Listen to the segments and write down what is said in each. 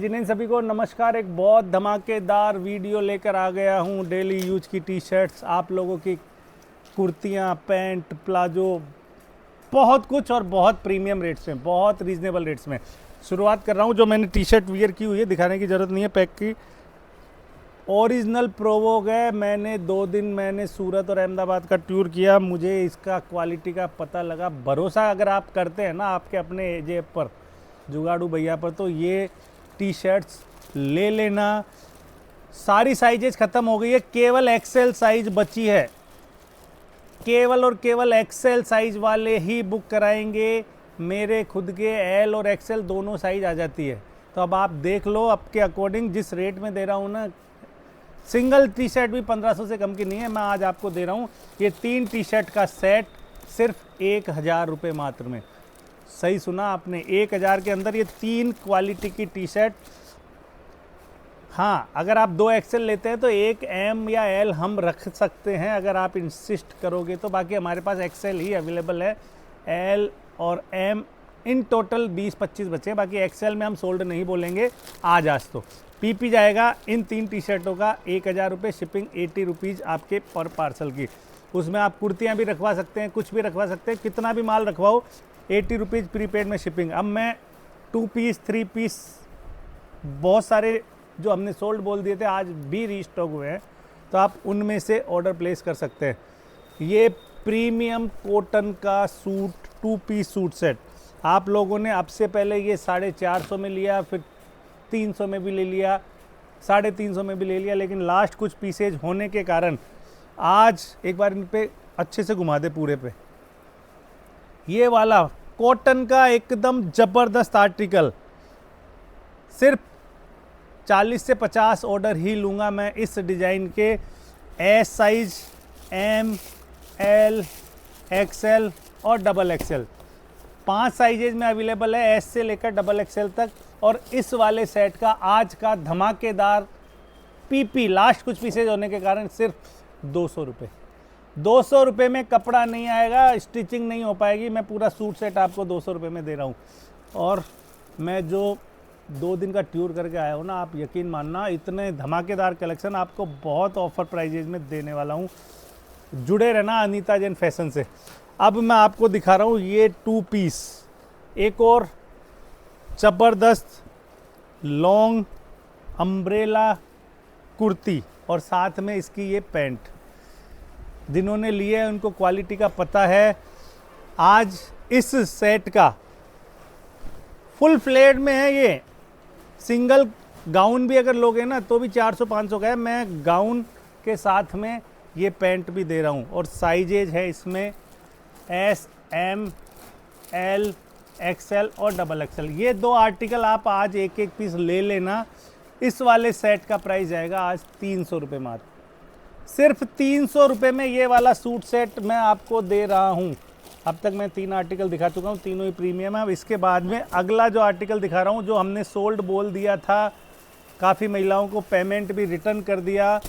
जिन्हें सभी को नमस्कार। एक बहुत धमाकेदार वीडियो लेकर आ गया हूं। डेली यूज की टी शर्ट्स, आप लोगों की कुर्तियां, पैंट, प्लाजो, बहुत कुछ और बहुत प्रीमियम रेट्स में, बहुत रीजनेबल रेट्स में। शुरुआत कर रहा हूं। जो मैंने टी शर्ट वियर की हुई है, दिखाने की ज़रूरत नहीं है पैक की, ओरिजिनल प्रोवोग है। मैंने 2 दिन मैंने सूरत और अहमदाबाद का टूर किया, मुझे इसका क्वालिटी का पता लगा। भरोसा अगर आप करते हैं ना आपके अपने जेब पर, जुगाड़ू भैया पर, तो ये टी शर्ट्स ले लेना। सारी साइजेज ख़त्म हो गई है, केवल एक्सेल साइज बची है। केवल और केवल एक्सेल साइज वाले ही बुक कराएंगे। मेरे खुद के एल और एक्सेल दोनों साइज आ जाती है। तो अब आप देख लो आपके अकॉर्डिंग, जिस रेट में दे रहा हूँ ना, सिंगल टी शर्ट भी 1500 से कम की नहीं है। मैं आज आपको दे रहा हूँ ये 3 टी शर्ट का सेट सिर्फ 1000 रुपये मात्र में। सही सुना आपने, 1000 के अंदर ये 3 क्वालिटी की टी शर्ट। हाँ, अगर आप 2 एक्सेल लेते हैं तो एक एम या एल हम रख सकते हैं अगर आप इंसिस्ट करोगे तो। बाकी हमारे पास एक्सेल ही अवेलेबल है। एल और एम इन टोटल 20-25 बचे हैं। बाकी एक्सेल में हम सोल्ड नहीं बोलेंगे आज तो। पीपी जाएगा इन 3 टी शर्टों का 1000 रुपये, शिपिंग 80 रुपीज़ आपके पर पार्सल की। उसमें आप कुर्तियाँ भी रखवा सकते हैं, कुछ भी रखवा सकते हैं, कितना भी माल रखवाओ, 80 रुपीज़ प्रीपेड में शिपिंग। अब मैं 2 पीस 3 पीस बहुत सारे जो हमने सोल्ड बोल दिए थे आज भी रीस्टॉक हुए हैं, तो आप उनमें से ऑर्डर प्लेस कर सकते हैं। ये प्रीमियम कॉटन का सूट, 2 पीस सूट सेट आप लोगों ने अब से पहले ये 450 में लिया, फिर 300 में भी ले लिया, 350 में भी ले लिया, लेकिन लास्ट कुछ पीसेज होने के कारण आज एक बार इन पे अच्छे से घुमा दे पूरे पे। ये वाला कॉटन का एकदम ज़बरदस्त आर्टिकल, सिर्फ 40 से 50 ऑर्डर ही लूँगा मैं इस डिज़ाइन के। S size, M, L, XL और डबल एक्सएल, 5 साइजेज में अवेलेबल है, एस से लेकर डबल एक्सएल तक। और इस वाले सेट का आज का धमाकेदार पीपी, लास्ट कुछ पीसेज होने के कारण सिर्फ 200 रुपये। 200 रुपये में कपड़ा नहीं आएगा, स्टिचिंग नहीं हो पाएगी। मैं पूरा सूट सेट आपको 200 रुपये में दे रहा हूँ। और मैं जो 2 दिन का टूर करके आया हूँ ना, आप यकीन मानना, इतने धमाकेदार कलेक्शन आपको बहुत ऑफर प्राइजेज में देने वाला हूँ। जुड़े रहना अनीता जैन फैशन से। अब मैं आपको दिखा रहा हूँ ये 2 पीस, एक और ज़बरदस्त लॉन्ग अम्ब्रेला कुर्ती और साथ में इसकी ये पैंट। जिन्होंने लिए हैं उनको क्वालिटी का पता है। आज इस सेट का फुल फ्लेड में है। ये सिंगल गाउन भी अगर लोगे ना तो भी 400-500 का है। मैं गाउन के साथ में ये पैंट भी दे रहा हूँ। और साइजेज है इसमें एस, एम, एल, एक्सएल और डबल एक्सएल। ये 2 आर्टिकल आप आज एक एक पीस ले लेना। इस वाले सेट का प्राइस जाएगा आज 300 रुपये मात्र। सिर्फ 300 रुपये में ये वाला सूट सेट मैं आपको दे रहा हूँ। अब तक मैं 3 आर्टिकल दिखा चुका हूँ, तीनों ही प्रीमियम है। अब इसके बाद में अगला जो आर्टिकल दिखा रहा हूँ, जो हमने सोल्ड बोल दिया था, काफ़ी महिलाओं को पेमेंट भी रिटर्न कर दिया।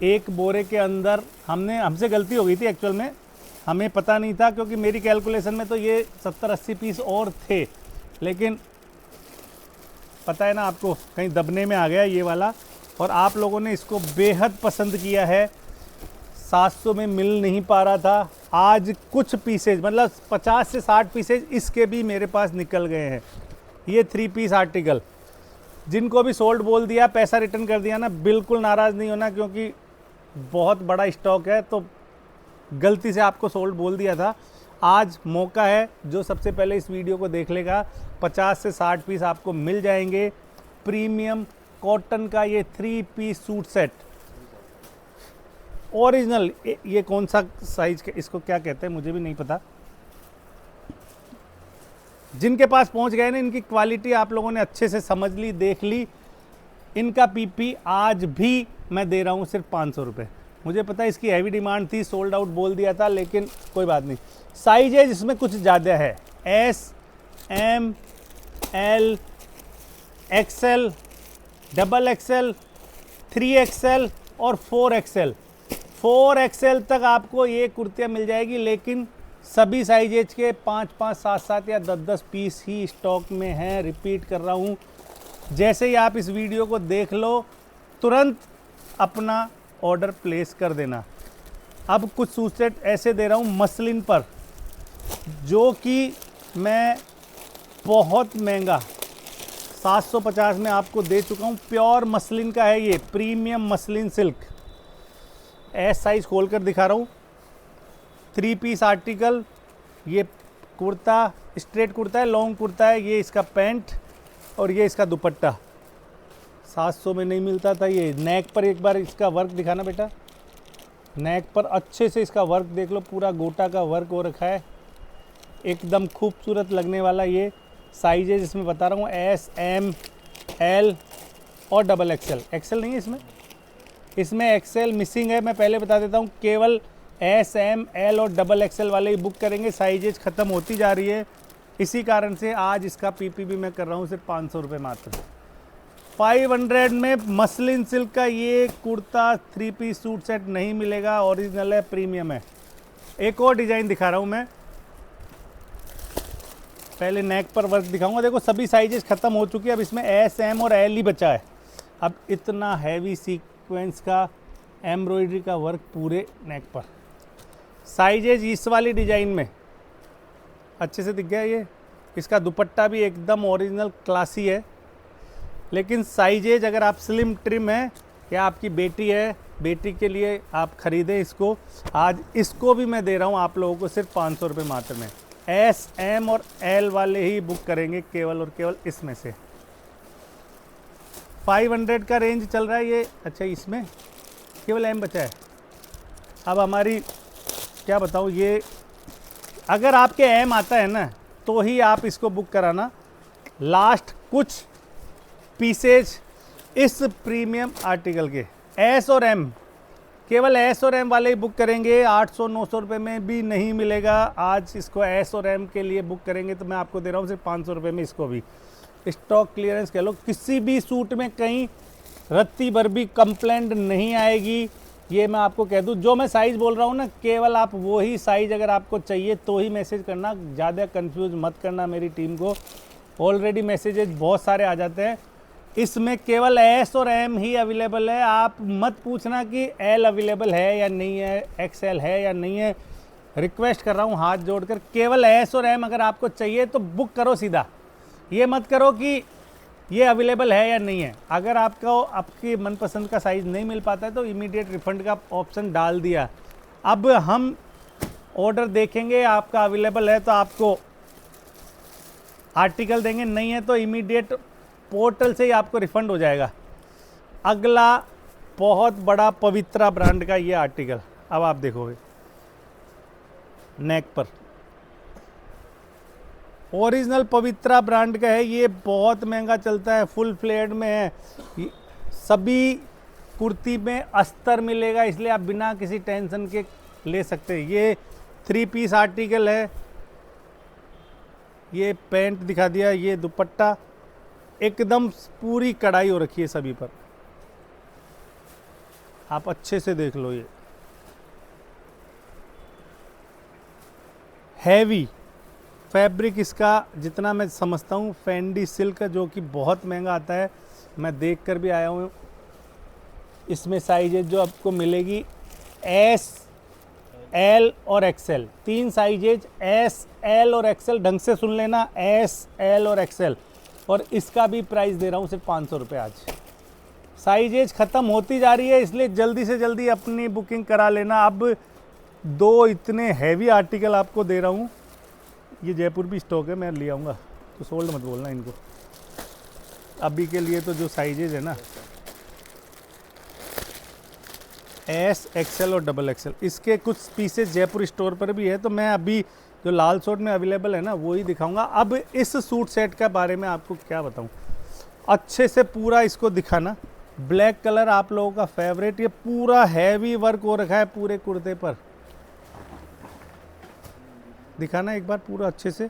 एक बोरे के अंदर हमसे गलती हो गई थी एक्चुअल में, हमें पता नहीं था, क्योंकि मेरी कैलकुलेशन में तो ये 70-80 पीस और थे, लेकिन पता है ना आपको, कहीं दबने में आ गया ये वाला। और आप लोगों ने इसको बेहद पसंद किया है। 700 में मिल नहीं पा रहा था, आज कुछ पीसेज, मतलब 50 से 60 पीसेज इसके भी मेरे पास निकल गए हैं। ये 3 पीस आर्टिकल, जिनको भी सोल्ड बोल दिया, पैसा रिटर्न कर दिया ना, बिल्कुल नाराज़ नहीं होना, क्योंकि बहुत बड़ा स्टॉक है, तो गलती से आपको सोल्ड बोल दिया था। आज मौका है, जो सबसे पहले इस वीडियो को देख लेगा, 50 से 60 पीस आपको मिल जाएंगे। प्रीमियम कॉटन का ये 3 पीस सूट सेट ओरिजिनल। ये कौन सा साइज के, इसको क्या कहते हैं मुझे भी नहीं पता। जिनके पास पहुंच गए ना, इनकी क्वालिटी आप लोगों ने अच्छे से समझ ली, देख ली। इनका पीपी आज भी मैं दे रहा हूं सिर्फ 500 रुपये। मुझे पता है इसकी हैवी डिमांड थी, सोल्ड आउट बोल दिया था, लेकिन कोई बात नहीं। साइजेज इसमें कुछ ज़्यादा है, S, M, L, XL, double XL, 3 XL और 4 एक्सएल। 4 एक्सएल तक आपको ये कुर्तियाँ मिल जाएगी, लेकिन सभी साइजेज के 5-5, 7-7 या 10-10 पीस ही स्टॉक में हैं। रिपीट कर रहा हूँ, जैसे ही आप इस वीडियो को देख लो तुरंत अपना ऑर्डर प्लेस कर देना। अब कुछ सूट सेट ऐसे दे रहा हूँ मसलिन पर, जो कि मैं बहुत महंगा 750 में आपको दे चुका हूँ। प्योर मसलिन का है ये, premium muslin silk. S size खोल कर दिखा रहा हूँ। 3 पीस आर्टिकल। ये कुर्ता, स्ट्रेट कुर्ता है, लॉन्ग कुर्ता है, ये इसका पैंट और ये इसका दुपट्टा। 700 में नहीं मिलता था ये। नेक पर एक बार इसका वर्क दिखाना बेटा। नेक पर अच्छे से इसका वर्क देख लो, पूरा गोटा का वर्क हो रखा है, एकदम खूबसूरत लगने वाला। ये साइजेज इसमें बता रहा हूँ, एस, एम, एल और डबल एक्सएल। एक्सएल नहीं है इसमें, इसमें एक्सएल मिसिंग है। मैं पहले बता देता हूँ, केवल एस, एम, एल और डबल एक्सएल वाले ही बुक करेंगे। साइजेज ख़त्म होती जा रही है, इसी कारण से आज इसका पीपीबी मैं कर रहा हूँ सिर्फ 500 रुपये मात्र। 500 में मसलिन सिल्क का ये कुर्ता 3 पीस सूट सेट नहीं मिलेगा। ओरिजिनल है, प्रीमियम है। एक और डिज़ाइन दिखा रहा हूँ मैं। पहले नेक पर वर्क दिखाऊंगा। देखो सभी साइजेस ख़त्म हो चुकी है, अब इसमें एस, एम और एल ही बचा है। अब इतना हैवी सीक्वेंस का एम्ब्रॉयडरी का वर्क पूरे नेक पर। साइजेज इस वाली डिज़ाइन में अच्छे से दिख गया ये। इसका दुपट्टा भी एकदम ओरिजिनल क्लासी है। लेकिन साइजेज अगर आप स्लिम ट्रिम है या आपकी बेटी है, बेटी के लिए आप ख़रीदें इसको। आज इसको भी मैं दे रहा हूँ आप लोगों को सिर्फ 500 रुपये मात्र में। एस, एम और एल वाले ही बुक करेंगे केवल और केवल इसमें से। 500 का रेंज चल रहा है ये। अच्छा, इसमें केवल एम बचा है। अब हमारी क्या बताऊँ, ये अगर आपके एम आता है ना तो ही आप इसको बुक कराना। लास्ट कुछ पीसेज इस प्रीमियम आर्टिकल के एस और एम, केवल एस और एम वाले ही बुक करेंगे। 800-900 रुपये में भी नहीं मिलेगा। आज इसको एस और एम के लिए बुक करेंगे तो मैं आपको दे रहा हूँ सिर्फ 500 रुपये में। इसको भी स्टॉक क्लियरेंस कह लो। किसी भी सूट में कहीं रत्ती भर भी कंप्लेंट नहीं आएगी, ये मैं आपको कह दूँ। जो मैं साइज़ बोल रहा हूँ ना, केवल आप वो ही साइज़ अगर आपको चाहिए तो ही मैसेज करना, ज़्यादा कंफ्यूज मत करना मेरी टीम को। ऑलरेडी मैसेजेज बहुत सारे आ जाते हैं। इसमें केवल एस और एम ही अवेलेबल है। आप मत पूछना कि एल अवेलेबल है या नहीं है, एक्सएल है या नहीं है। रिक्वेस्ट कर रहा हूँ हाथ जोड़कर, केवल एस और एम अगर आपको चाहिए तो बुक करो सीधा। ये मत करो कि ये अवेलेबल है या नहीं है। अगर आपको आपकी मनपसंद का साइज़ नहीं मिल पाता है तो इमीडिएट रिफंड का ऑप्शन डाल दिया। अब हम ऑर्डर देखेंगे, आपका अवेलेबल है तो आपको आर्टिकल देंगे, नहीं है तो इमीडिएट पोर्टल से ही आपको रिफंड हो जाएगा। अगला बहुत बड़ा पवित्रा ब्रांड का ये आर्टिकल, अब आप देखोगे नेक पर ओरिजिनल पवित्रा ब्रांड का है। ये बहुत महंगा चलता है, फुल फ्लेयर्ड में है। सभी कुर्ती में अस्तर मिलेगा, इसलिए आप बिना किसी टेंशन के ले सकते हैं। ये 3 पीस आर्टिकल है। ये पैंट दिखा दिया, ये दुपट्टा, एकदम पूरी कढ़ाई हो रखी है सभी पर। आप अच्छे से देख लो। ये हैवी फैब्रिक इसका जितना मैं समझता हूँ फेंडी सिल्क का, जो कि बहुत महंगा आता है। मैं देख कर भी आया हूँ। इसमें साइजेज जो आपको मिलेगी एस, एल और एक्सएल। 3 साइजेज एस, एल और एक्सएल। ढंग से सुन लेना, एस, एल और एक्सएल। और इसका भी प्राइस दे रहा हूँ सिर्फ 500 रुपये आज। साइजेज ख़त्म होती जा रही है, इसलिए जल्दी से जल्दी अपनी बुकिंग करा लेना। अब 2 इतने हैवी आर्टिकल आपको दे रहा हूँ। ये जयपुर भी स्टॉक है, मैं ले आऊँगा, तो सोल्ड मत बोलना इनको। अभी के लिए तो जो साइजेज है ना, एस, एक्सएल और डबल एक्सएल, इसके कुछ पीसेस जयपुर स्टोर पर भी है। तो मैं अभी जो लाल सूट में अवेलेबल है ना वो ही दिखाऊंगा। अब इस सूट सेट के बारे में आपको क्या बताऊं, अच्छे से पूरा इसको दिखाना। ब्लैक कलर आप लोगों का फेवरेट। ये पूरा हैवी वर्क हो रखा है पूरे कुर्ते पर। दिखाना एक बार पूरा अच्छे से।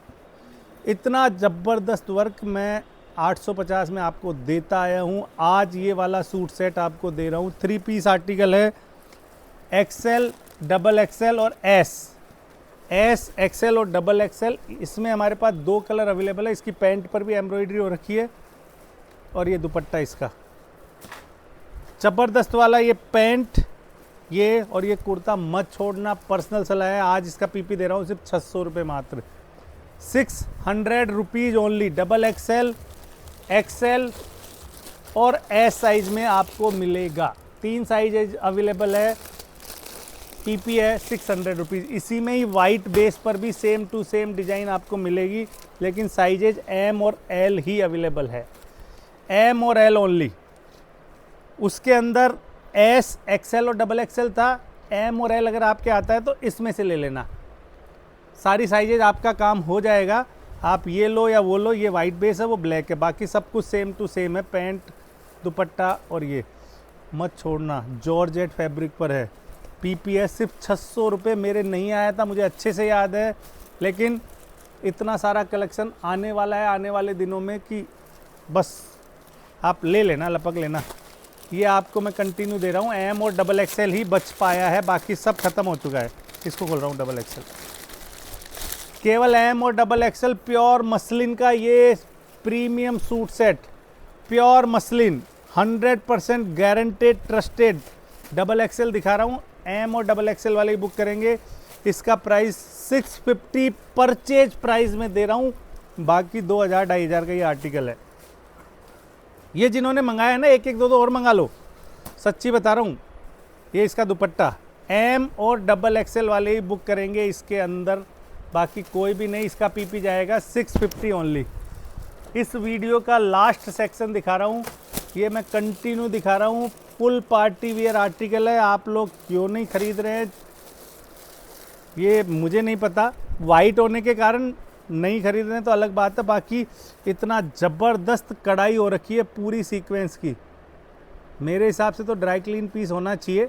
इतना ज़बरदस्त वर्क मैं 850 में आपको देता आया हूँ। आज ये वाला सूट सेट आपको दे रहा हूँ। 3 पीस आर्टिकल है, एक्सएल, डबल एक्सएल और एस, एक्सएल और डबल एक्सएल। इसमें हमारे पास 2 कलर अवेलेबल है। इसकी पैंट पर भी एम्ब्रॉयडरी हो रखी है। और ये दुपट्टा इसका ज़बरदस्त वाला। ये पैंट ये और ये कुर्ता मत छोड़ना, पर्सनल सलाह है। आज इसका पीपी दे रहा हूँ सिर्फ 600 रुपये मात्र, 600 rupees only. Double XL, XL और एस साइज में आपको मिलेगा। 3 साइज अवेलेबल है। पीपी है 600 रुपीज़। इसी में ही वाइट बेस पर भी सेम टू सेम डिज़ाइन आपको मिलेगी, लेकिन साइजेज एम और एल ही अवेलेबल है, एम और एल ओनली। उसके अंदर एस, एक्सेल और डबल एक्सेल था। एम और एल अगर आपके आता है तो इसमें से ले लेना, सारी साइजेज आपका काम हो जाएगा। आप ये लो या वो लो, ये वाइट बेस है वो ब्लैक है, बाकी सब कुछ सेम टू सेम है। पैंट, दुपट्टा और ये मत छोड़ना, जॉर्जेट फैब्रिक पर है। पीपीएस सिर्फ 600 रुपये। मेरे नहीं आया था, मुझे अच्छे से याद है, लेकिन इतना सारा कलेक्शन आने वाला है आने वाले दिनों में कि बस आप ले लेना, लपक लेना। ये आपको मैं कंटिन्यू दे रहा हूँ। एम और डबल एक्सेल ही बच पाया है, बाकी सब खत्म हो चुका है। इसको खोल रहा हूँ डबल एक्सेल, केवल एम और डबल एक्सेल। प्योर मसलिन का ये premium suit set, pure muslin, 100% guaranteed, trusted. Double XL दिखा रहा हूँ, एम और डबल एक्सेल वाले ही बुक करेंगे। इसका प्राइस 650 परचेज प्राइस में दे रहा हूँ, बाकी 2000-2500 का ये आर्टिकल है। ये जिन्होंने मंगाया है ना, एक एक दो दो और मंगा लो, सच्ची बता रहा हूँ। ये इसका दुपट्टा, एम और डबल एक्सेल वाले ही बुक करेंगे इसके अंदर, बाकी कोई भी नहीं। इसका पीपी जाएगा 650 ओनली। इस वीडियो का लास्ट सेक्शन दिखा रहा हूँ, ये मैं कंटिन्यू दिखा रहा हूँ। फुल पार्टी वियर आर्टिकल है, आप लोग क्यों नहीं खरीद रहे हैं ये मुझे नहीं पता। वाइट होने के कारण नहीं खरीद रहे हैं तो अलग बात है, बाकी इतना ज़बरदस्त कढ़ाई हो रखी है पूरी सीक्वेंस की। मेरे हिसाब से तो ड्राई क्लीन पीस होना चाहिए,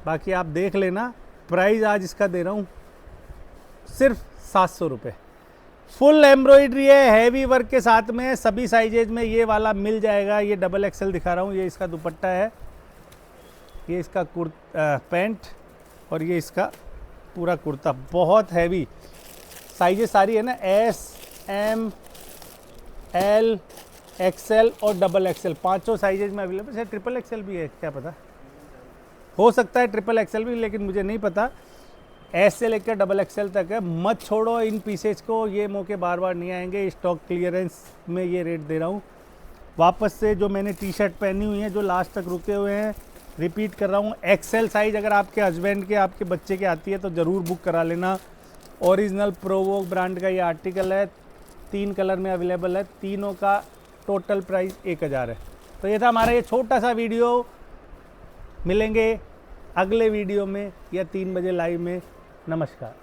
बाकी आप देख लेना। प्राइस आज इसका दे रहा हूँ सिर्फ 700 रुपये। फुल एम्ब्रॉयडरी है, हैवी वर्क के साथ में, सभी साइजेज में ये वाला मिल जाएगा। ये डबल एक्सेल दिखा रहा हूँ, ये इसका दुपट्टा है, ये इसका पैंट और ये इसका पूरा कुर्ता। बहुत हैवी साइजेस सारी है ना, एस, एम, एल, एक्सेल और डबल एक्सेल, पांचों साइजेज में अवेलेबल है। ट्रिपल एक्सेल भी है, क्या पता, हो सकता है ट्रिपल एक्सेल भी, लेकिन मुझे नहीं पता। एस से लेकर डबल एक्सेल तक है। मत छोड़ो इन पीसेज को, ये मौके बार बार नहीं आएंगे। स्टॉक क्लियरेंस में ये रेट दे रहा हूँ। वापस से जो मैंने टी शर्ट पहनी हुई है, जो लास्ट तक रुके हुए हैं, रिपीट कर रहा हूँ। एक्सेल साइज अगर आपके हस्बैंड के, आपके बच्चे के आती है तो ज़रूर बुक करा लेना। ओरिजिनल प्रोवोक ब्रांड का ये आर्टिकल है, 3 कलर में अवेलेबल है, तीनों का टोटल प्राइस 1000 है। तो ये था हमारा ये छोटा सा वीडियो। मिलेंगे अगले वीडियो में या 3 बजे लाइव में। नमस्कार।